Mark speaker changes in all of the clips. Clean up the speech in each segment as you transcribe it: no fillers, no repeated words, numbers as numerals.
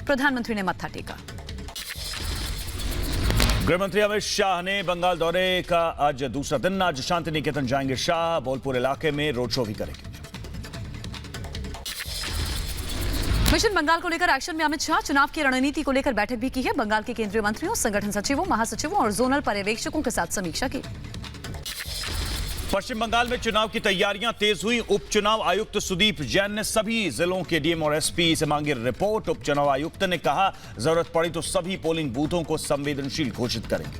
Speaker 1: प्रधानमंत्री ने मत्था टेका।
Speaker 2: गृहमंत्री अमित शाह ने बंगाल दौरे का आज दूसरा दिन। आज शांति निकेतन जाएंगे शाह, बोलपुर इलाके में रोड शो भी करेंगे।
Speaker 1: मिशन बंगाल को लेकर एक्शन में अमित शाह। चुनाव की रणनीति को लेकर बैठक भी की है। बंगाल के केंद्रीय मंत्रियों, संगठन सचिवों, महासचिवों और जोनल पर्यवेक्षकों के साथ समीक्षा की।
Speaker 2: पश्चिम बंगाल में चुनाव की तैयारियां तेज हुई। उपचुनाव आयुक्त सुदीप जैन ने सभी जिलों के डीएम और एसपी से मांगी रिपोर्ट। उपचुनाव आयुक्त ने कहा, जरूरत पड़ी तो सभी पोलिंग बूथों को संवेदनशील घोषित करेंगे।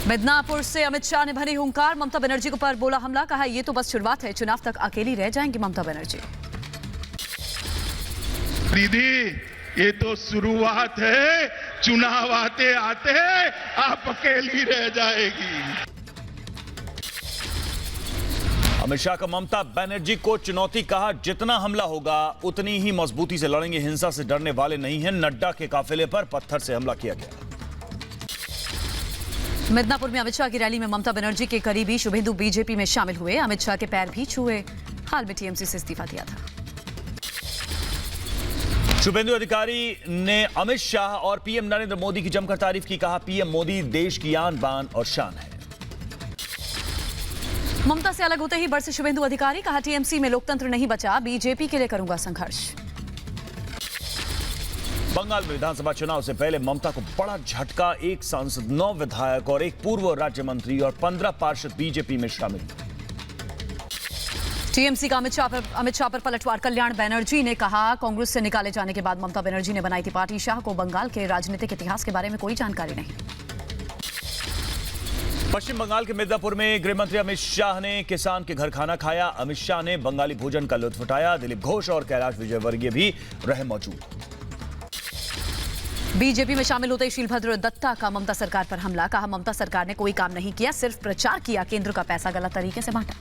Speaker 1: मिदनापुर से अमित शाह ने भरी हुंकार। ममता बनर्जी को पर बोला हमला। कहा, यह तो बस शुरुआत है, चुनाव तक अकेली रह जाएंगी ममता बनर्जी।
Speaker 3: दीदी, ये तो शुरुआत है, चुनाव आते आते आप अकेली रह जाएगी।
Speaker 2: अमित शाह का ममता बनर्जी को चुनौती। कहा, जितना हमला होगा उतनी ही मजबूती से लड़ेंगे, हिंसा से डरने वाले नहीं हैं। नड्डा के काफिले पर पत्थर से हमला किया गया।
Speaker 1: मिदनापुर में अमित शाह की रैली में ममता बनर्जी के करीबी शुभेंदु बीजेपी में शामिल हुए। अमित शाह के पैर भी छुए। हाल में टीएमसी से इस्तीफा दिया था।
Speaker 2: शुभेंदु अधिकारी ने अमित शाह और पीएम नरेंद्र मोदी की जमकर तारीफ की। कहा, पीएम मोदी देश की आन बान और शान है।
Speaker 1: ममता से अलग होते ही बरसे शुभेंदु अधिकारी। कहा, टीएमसी में लोकतंत्र नहीं बचा, बीजेपी के लिए करूंगा संघर्ष।
Speaker 2: बंगाल में विधानसभा चुनाव से पहले ममता को बड़ा झटका। एक सांसद, 9 विधायक और एक पूर्व राज्य मंत्री और 15 पार्षद बीजेपी में शामिल।
Speaker 1: टीएमसी का अमित शाह पर पलटवार। कल्याण बनर्जी ने कहा, कांग्रेस से निकाले जाने के बाद ममता बनर्जी ने बनाई थी पार्टी। शाह को बंगाल के राजनीतिक इतिहास के बारे में कोई जानकारी नहीं।
Speaker 2: पश्चिम बंगाल के मिदनापुर में गृहमंत्री अमित शाह ने किसान के घर खाना खाया। अमित शाह ने बंगाली भोजन का लुत्फ उठाया। दिलीप घोष और कैलाश विजयवर्गीय भी रहे मौजूद।
Speaker 1: बीजेपी में शामिल होते ही शीलभद्र दत्ता का ममता सरकार पर हमला। कहा, ममता सरकार ने कोई काम नहीं किया, सिर्फ प्रचार किया, केंद्र का पैसा गलत तरीके से बांटा।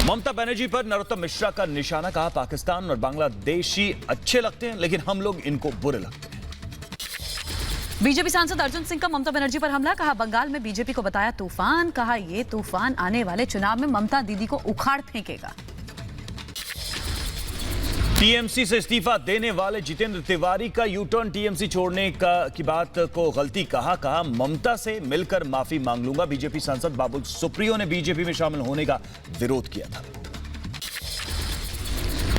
Speaker 2: ममता बनर्जी पर नरोत्तम मिश्रा का निशाना। कहा, पाकिस्तान और बांग्लादेशी अच्छे लगते हैं, लेकिन हम लोग इनको बुरे लगते हैं।
Speaker 1: बीजेपी सांसद अर्जुन सिंह का ममता बनर्जी पर हमला। कहा, बंगाल में बीजेपी को बताया तूफान। कहा, यह तूफान आने वाले चुनाव में ममता दीदी को उखाड़ फेंकेगा।
Speaker 2: टीएमसी से इस्तीफा देने वाले जितेंद्र तिवारी का यूटर्न। टीएमसी छोड़ने की बात को गलती कहा, ममता से मिलकर माफी मांग लूंगा। बीजेपी सांसद बाबुल सुप्रियो ने बीजेपी में शामिल होने का विरोध किया था।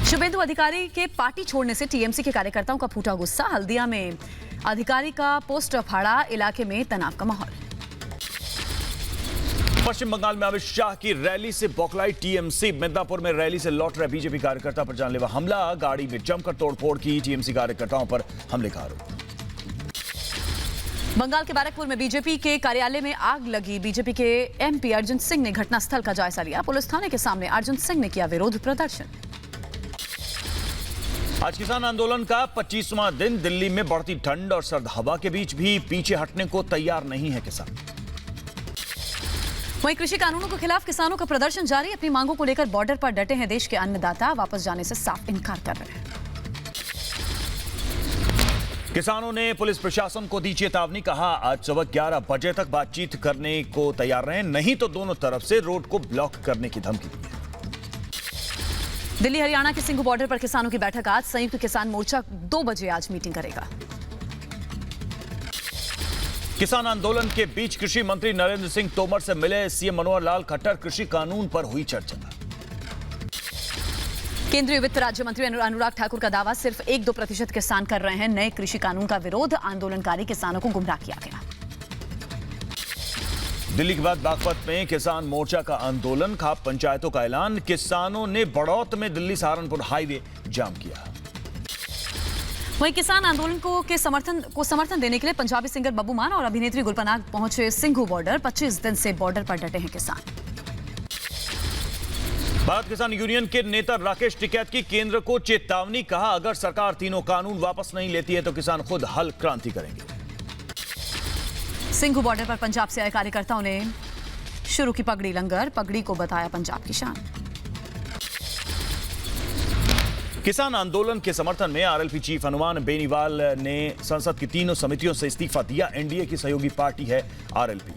Speaker 1: शुभेंदु अधिकारी के पार्टी छोड़ने से टीएमसी के कार्यकर्ताओं का फूटा गुस्सा। हल्दिया में अधिकारी का पोस्टर फाड़ा। इलाके में तनाव का माहौल।
Speaker 2: पश्चिम बंगाल में अमित शाह की रैली से बौखलाई टीएमसी। मिदनापुर में रैली से लौट रहे बीजेपी कार्यकर्ता पर जानलेवा हमला। गाड़ी में जमकर तोड़फोड़ की। टीएमसी कार्यकर्ताओं पर हमले का आरोप।
Speaker 1: बंगाल के बैरकपुर में बीजेपी के कार्यालय में आग लगी। बीजेपी के एमपी अर्जुन सिंह ने घटनास्थल का जायजा लिया। पुलिस थाने के सामने अर्जुन सिंह ने किया विरोध प्रदर्शन।
Speaker 2: आज किसान आंदोलन का 25वां दिन। दिल्ली में बढ़ती ठंड और सर्द हवा के बीच भी पीछे हटने को तैयार नहीं है किसान।
Speaker 1: वहीं कृषि कानूनों के खिलाफ किसानों का प्रदर्शन जारी। अपनी मांगों को लेकर बॉर्डर पर डटे हैं देश के अन्नदाता। वापस जाने से साफ इनकार कर रहे हैं।
Speaker 2: किसानों ने पुलिस प्रशासन को दी चेतावनी। कहा, आज सुबह 11 बजे तक बातचीत करने को तैयार रहें, नहीं तो दोनों तरफ से रोड को ब्लॉक करने की धमकी दी है। दिल्ली
Speaker 1: हरियाणा के सिंघू बॉर्डर पर किसानों की बैठक आज। संयुक्त किसान मोर्चा 2 बजे आज मीटिंग करेगा।
Speaker 2: किसान आंदोलन के बीच कृषि मंत्री नरेंद्र सिंह तोमर से मिले सीएम मनोहर लाल खट्टर। कृषि कानून पर हुई चर्चा।
Speaker 1: केंद्रीय वित्त राज्य मंत्री अनुराग ठाकुर का दावा, सिर्फ 1-2% किसान कर रहे हैं नए कृषि कानून का विरोध। आंदोलनकारी किसानों को गुमराह किया गया।
Speaker 2: दिल्ली के बाद बागपत में किसान मोर्चा का आंदोलन। खाप पंचायतों का ऐलान। किसानों ने बड़ौत में दिल्ली सहारनपुर हाईवे जाम किया।
Speaker 1: वहीं किसान आंदोलन को समर्थन देने के लिए पंजाबी सिंगर बब्बू मान और अभिनेत्री गुलपनाग पहुंचे सिंघू बॉर्डर। 25 दिन से बॉर्डर पर डटे हैं किसान।
Speaker 2: भारत किसान यूनियन के नेता राकेश टिकैत की केंद्र को चेतावनी। कहा, अगर सरकार तीनों कानून वापस नहीं लेती है तो किसान खुद हल क्रांति करेंगे।
Speaker 1: सिंघू बॉर्डर पर पंजाब से आए कार्यकर्ताओं ने शुरू की पगड़ी लंगर। पगड़ी को बताया पंजाब की शान।
Speaker 2: किसान आंदोलन के समर्थन में आरएलपी चीफ हनुमान बेनीवाल ने संसद की तीनों समितियों से इस्तीफा दिया। एनडीए की सहयोगी पार्टी है आरएलपी।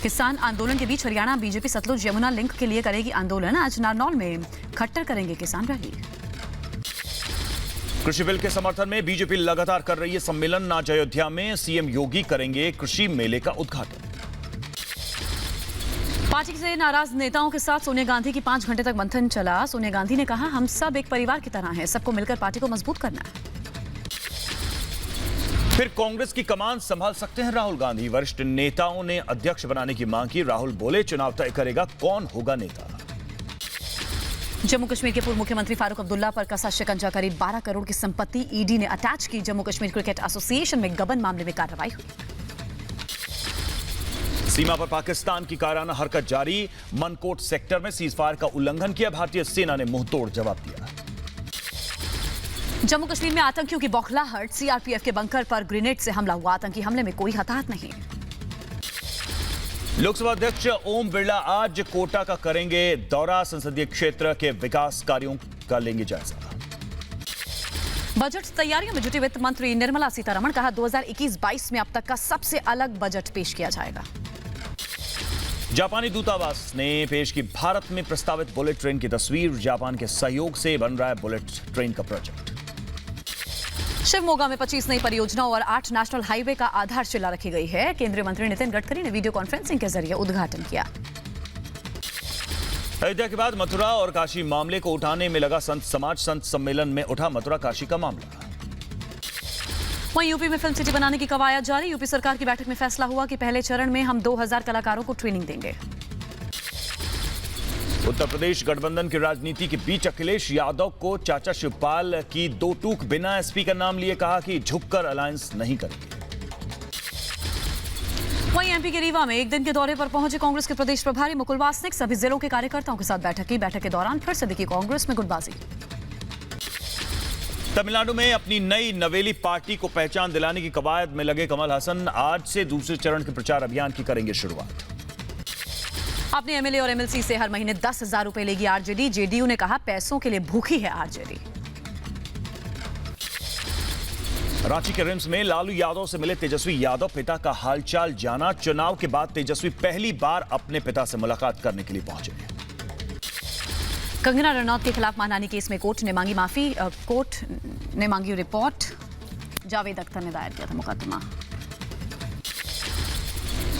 Speaker 1: किसान आंदोलन के बीच हरियाणा बीजेपी सतलुज यमुना लिंक के लिए करेगी आंदोलन। आज नारनौल में खट्टर करेंगे किसान रैली।
Speaker 2: कृषि बिल के समर्थन में बीजेपी लगातार कर रही है सम्मेलन। आज अयोध्या में सीएम योगी करेंगे कृषि मेले का उद्घाटन।
Speaker 1: पार्टी से नाराज नेताओं के साथ सोनिया गांधी की 5 घंटे तक मंथन चला। सोनिया गांधी ने कहा, हम सब एक परिवार की तरह हैं, सबको मिलकर पार्टी को मजबूत करना है।
Speaker 2: फिर कांग्रेस की कमान संभाल सकते हैं राहुल गांधी। वरिष्ठ नेताओं ने अध्यक्ष बनाने की मांग की। राहुल बोले, चुनाव तय करेगा कौन होगा नेता।
Speaker 1: जम्मू कश्मीर के पूर्व मुख्यमंत्री फारूक अब्दुल्ला पर कसा शिकंजा। करीब 12 करोड़ की संपत्ति ईडी ने अटैच की। जम्मू कश्मीर क्रिकेट एसोसिएशन में गबन मामले में कार्रवाई हुई।
Speaker 2: सीमा पर पाकिस्तान की कायराना हरकत जारी। मनकोट सेक्टर में सीजफायर का उल्लंघन किया। भारतीय सेना ने मुंहतोड़ जवाब दिया।
Speaker 1: जम्मू कश्मीर में आतंकियों की बौखलाहट। सीआरपीएफ के बंकर पर ग्रेनेड से हमला हुआ। आतंकी हमले में कोई हताहत नहीं।
Speaker 2: लोकसभा अध्यक्ष ओम बिरला आज कोटा का करेंगे दौरा। संसदीय क्षेत्र के विकास कार्यों का लेंगे जायजा।
Speaker 1: बजट तैयारियों में जुटी वित्त मंत्री निर्मला सीतारमण। कहा, 2021-22 में अब तक का सबसे अलग बजट पेश किया जाएगा।
Speaker 2: जापानी दूतावास ने पेश की भारत में प्रस्तावित बुलेट ट्रेन की तस्वीर। जापान के सहयोग से बन रहा है बुलेट ट्रेन का प्रोजेक्ट।
Speaker 1: शिवमोगा में 25 नई परियोजनाओं और 8 नेशनल हाईवे का आधारशिला रखी गई है। केंद्रीय मंत्री नितिन गडकरी ने वीडियो कॉन्फ्रेंसिंग के जरिए उद्घाटन किया।
Speaker 2: अयोध्या के बाद मथुरा और काशी मामले को उठाने में लगा संत समाज। संत सम्मेलन में उठा मथुरा काशी का मामला।
Speaker 1: वहीं यूपी में फिल्म सिटी बनाने की कवायद जारी। यूपी सरकार की बैठक में फैसला हुआ कि पहले चरण में हम 2000 कलाकारों को ट्रेनिंग देंगे।
Speaker 2: उत्तर प्रदेश गठबंधन की राजनीति के बीच अखिलेश यादव को चाचा शिवपाल की दो टूक बिना एसपी का नाम लिए कहा कि झुककर अलायंस नहीं करेंगे।
Speaker 1: वहीं एमपी के रीवा में एक दिन के दौरे पर पहुंचे कांग्रेस के प्रदेश प्रभारी मुकुल वासनिक। सभी जिलों के कार्यकर्ताओं के साथ बैठक की। बैठक के दौरान फिर से दिखी कांग्रेस में गुटबाजी।
Speaker 2: तमिलनाडु में अपनी नई नवेली पार्टी को पहचान दिलाने की कवायद में लगे कमल हसन आज से दूसरे चरण के प्रचार अभियान की करेंगे शुरुआत।
Speaker 1: अपने एमएलए और एमएलसी से हर महीने 10,000 रुपए लेगी आरजेडी। जेडीयू ने कहा, पैसों के लिए भूखी है आरजेडी।
Speaker 2: रांची के रिम्स में लालू यादव से मिले तेजस्वी यादव। पिता का हालचाल जाना। चुनाव के बाद तेजस्वी पहली बार अपने पिता से मुलाकात करने के लिए पहुंचे।
Speaker 1: कंगना रनौत के खिलाफ मानहानि केस में कोर्ट ने मांगी माफी। कोर्ट ने मांगी रिपोर्ट। जावेद अख्तर ने दायर किया था मुकदमा।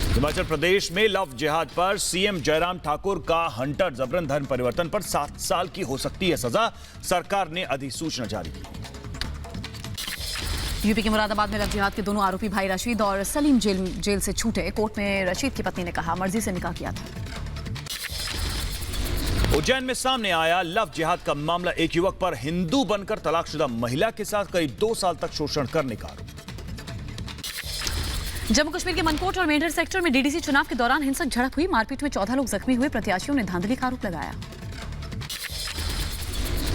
Speaker 2: हिमाचल प्रदेश में लव जिहाद पर सीएम जयराम ठाकुर का हंटर जबरन धर्म परिवर्तन पर 7 साल की हो सकती है सजा। सरकार ने अधिसूचना जारी की।
Speaker 1: यूपी के मुरादाबाद में लव जिहाद के दोनों आरोपी भाई रशीद और सलीम जेल से छूटे। कोर्ट में रशीद की पत्नी ने कहा, मर्जी से निकाह किया था।
Speaker 2: उज्जैन में सामने आया लव जिहाद का मामला। एक युवक पर हिंदू बनकर तलाकशुदा महिला के साथ करीब 2 साल तक शोषण करने का आरोप।
Speaker 1: जम्मू कश्मीर के मनकोट और मेंढर सेक्टर में डीडीसी चुनाव के दौरान हिंसक झड़प हुई। मारपीट में 14 लोग जख्मी हुए। प्रत्याशियों ने धांधली का आरोप लगाया।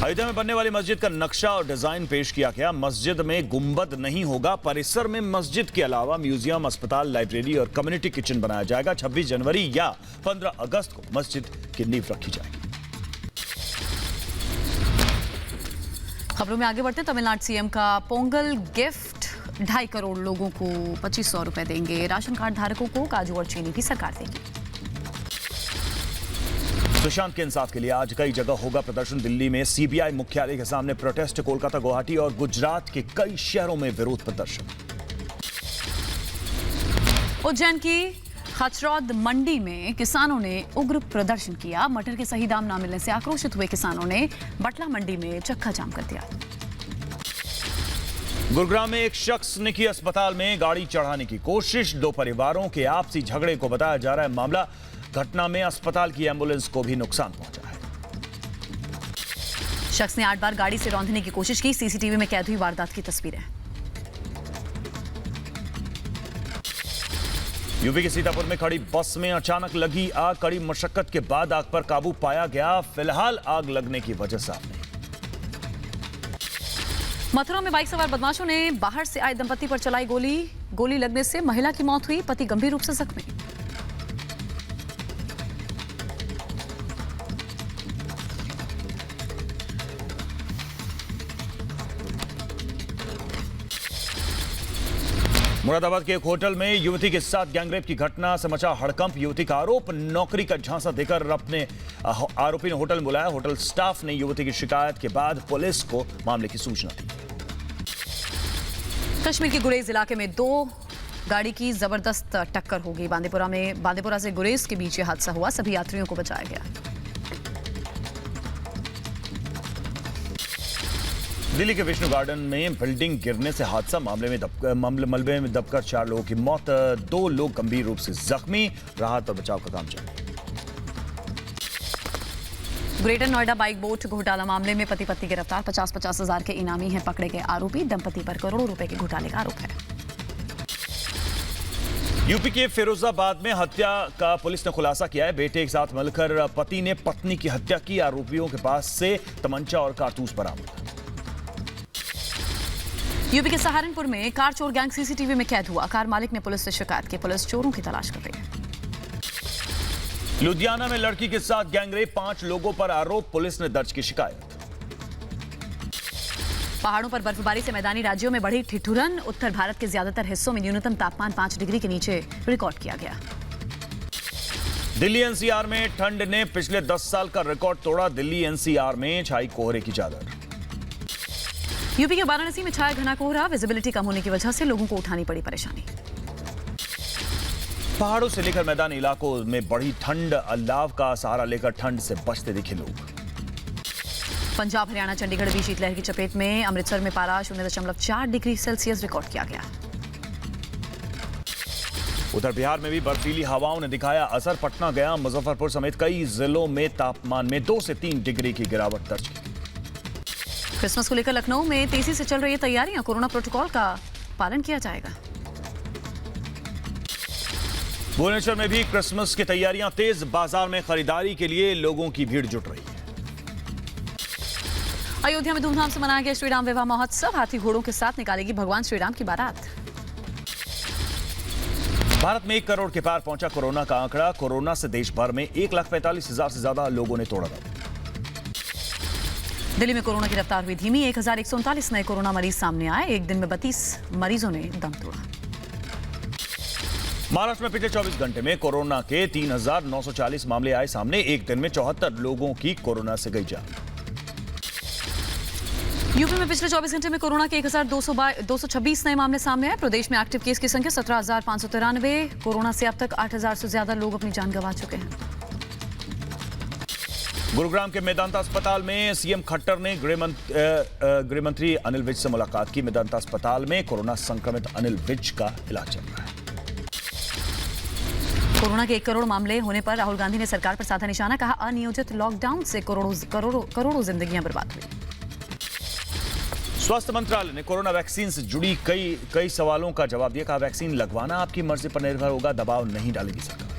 Speaker 2: अयोध्या में बनने वाली मस्जिद का नक्शा और डिजाइन पेश किया गया। मस्जिद में गुंबद नहीं होगा। परिसर में मस्जिद के अलावा म्यूजियम, अस्पताल, लाइब्रेरी और कम्युनिटी किचन बनाया जाएगा। 26 जनवरी या 15 अगस्त को मस्जिद की नींव रखी जाएगी।
Speaker 1: खबरों में आगे बढ़ते हैं। तमिलनाडु सीएम का पोंगल गिफ्ट। 2.5 करोड़ लोगों को 2500 रुपए देंगे। राशन कार्ड धारकों को काजू और चीनी भी सरकार देगी।
Speaker 2: सुशांत के इंसाफ के लिए आज कई जगह होगा प्रदर्शन। दिल्ली में सीबीआई मुख्यालय के सामने प्रोटेस्ट। कोलकाता, गुवाहाटी और गुजरात के कई शहरों में विरोध प्रदर्शन।
Speaker 1: उज्जैन की खचरौद मंडी में किसानों ने उग्र प्रदर्शन किया। मटर के सही दाम न मिलने से आक्रोशित हुए किसानों ने बटला मंडी में चक्का जाम कर दिया।
Speaker 2: गुरुग्राम में एक शख्स ने की अस्पताल में गाड़ी चढ़ाने की कोशिश। 2 परिवारों के आपसी झगड़े को बताया जा रहा है मामला। घटना में अस्पताल की एम्बुलेंस को भी नुकसान पहुंचा है।
Speaker 1: शख्स ने 8 बार गाड़ी से रौंदने की कोशिश की। सीसीटीवी में कैद हुई वारदात की तस्वीरें।
Speaker 2: यूपी के सीतापुर में खड़ी बस में अचानक लगी आग। कड़ी मशक्कत के बाद आग पर काबू पाया गया। फिलहाल आग लगने की वजह साफ नहीं।
Speaker 1: मथुरा में बाइक सवार बदमाशों ने बाहर से आए दंपति पर चलाई गोली। गोली लगने से महिला की मौत हुई। पति गंभीर रूप से जख्मी।
Speaker 2: मुरादाबाद के एक होटल में युवती के साथ गैंगरेप की घटना से मचा हड़कंप। युवती का आरोप, नौकरी का झांसा देकर अपने आरोपी ने होटल में बुलाया। होटल स्टाफ ने युवती की शिकायत के बाद पुलिस को मामले की सूचना दी।
Speaker 1: कश्मीर के गुरेज इलाके में 2 गाड़ी की जबरदस्त टक्कर हो गई। बांदीपुरा से गुरेज के बीच यह हादसा हुआ। सभी यात्रियों को बचाया गया।
Speaker 2: दिल्ली के विष्णु गार्डन में बिल्डिंग गिरने से हादसा। मलबे में दबकर 4 लोगों की मौत, 2 लोग गंभीर रूप से जख्मी। राहत और बचाव का काम जारी।
Speaker 1: ग्रेटर नोएडा बाइक बोट घोटाला मामले में पति पत्नी गिरफ्तार। 50-50 हजार के इनामी हैं पकड़े गए आरोपी। दंपति पर करोड़ों रुपए के घोटाले का आरोप है।
Speaker 2: यूपी के फिरोजाबाद में हत्या का पुलिस ने खुलासा किया है। बेटे के साथ मिलकर पति ने पत्नी की हत्या की। आरोपियों के पास से तमंचा और कारतूस बरामद।
Speaker 1: यूपी के सहारनपुर में कार चोर गैंग सीसीटीवी में कैद हुआ। कार मालिक ने पुलिस से शिकायत की। पुलिस चोरों की तलाश कर रही है।
Speaker 2: लुधियाना में लड़की के साथ गैंगरेप, 5 लोगों पर आरोप। पुलिस ने दर्ज की शिकायत।
Speaker 1: पहाड़ों पर बर्फबारी से मैदानी राज्यों में बढ़ी ठिठुरन। उत्तर भारत के ज्यादातर हिस्सों में न्यूनतम तापमान 5 डिग्री के नीचे रिकॉर्ड किया गया।
Speaker 2: दिल्ली एनसीआर में ठंड ने पिछले 10 साल का रिकॉर्ड तोड़ा। दिल्ली एनसीआर में छाई कोहरे की चादर।
Speaker 1: यूपी के वाराणसी में छाया घना कोहरा। विजिबिलिटी कम होने की वजह से लोगों को उठानी पड़ी परेशानी।
Speaker 2: पहाड़ों से लेकर मैदानी इलाकों में बढ़ी ठंड। अल्लाव का सहारा लेकर ठंड से बचते दिखे लोग।
Speaker 1: पंजाब, हरियाणा, चंडीगढ़ भी शीतलहर की चपेट में। अमृतसर में पारा 0.4 डिग्री सेल्सियस रिकॉर्ड किया गया।
Speaker 2: उधर बिहार में भी बर्फीली हवाओं ने दिखाया असर। पटना, गया, मुजफ्फरपुर समेत कई जिलों में तापमान में 2 से 3 डिग्री की गिरावट दर्ज की।
Speaker 1: क्रिसमस को लेकर लखनऊ में तेजी से चल रही तैयारियां। कोरोना प्रोटोकॉल का पालन किया जाएगा।
Speaker 2: भुवनेश्वर में भी क्रिसमस की तैयारियां तेज। बाजार में खरीदारी के लिए लोगों की भीड़ जुट रही है।
Speaker 1: अयोध्या में धूमधाम से मनाया गया श्री राम विवाह महोत्सव। हाथी घोड़ों के साथ निकालेगी भगवान श्री राम की बारात।
Speaker 2: भारत में 1 करोड़ के पार पहुंचा कोरोना का आंकड़ा। कोरोना से देश भर में 1,45,000 से ज्यादा लोगों ने तोड़ा दम।
Speaker 1: दिल्ली में कोरोना की रफ्तार हुई धीमी। 1139 नए कोरोना मरीज सामने आए। एक दिन में 32 मरीजों ने दम तोड़ा।
Speaker 2: महाराष्ट्र में पिछले 24 घंटे में कोरोना के 3,940 मामले आए सामने। एक दिन में 74 लोगों की कोरोना से गई जान।
Speaker 1: यूपी में पिछले 24 घंटे में कोरोना के 1,226 नए मामले सामने आए। प्रदेश में एक्टिव केस की संख्या 17,593। कोरोना से अब तक 8,000 से ज्यादा लोग अपनी जान गंवा चुके हैं।
Speaker 2: गुरुग्राम के मेदांता अस्पताल में सीएम खट्टर ने गृह मंत्री अनिल विज से मुलाकात की। मेदांता अस्पताल में कोरोना संक्रमित अनिल विज का इलाज चल रहा है।
Speaker 1: कोरोना के 1 करोड़ मामले होने पर राहुल गांधी ने सरकार पर साधा निशाना। कहा, अनियोजित लॉकडाउन से करोड़ों जिंदगियां बर्बाद हुई।
Speaker 2: स्वास्थ्य मंत्रालय ने कोरोना वैक्सीन से जुड़ी कई सवालों का जवाब दिया। कहा, वैक्सीन लगवाना आपकी मर्जी पर निर्भर होगा, दबाव नहीं डालेगी सरकार।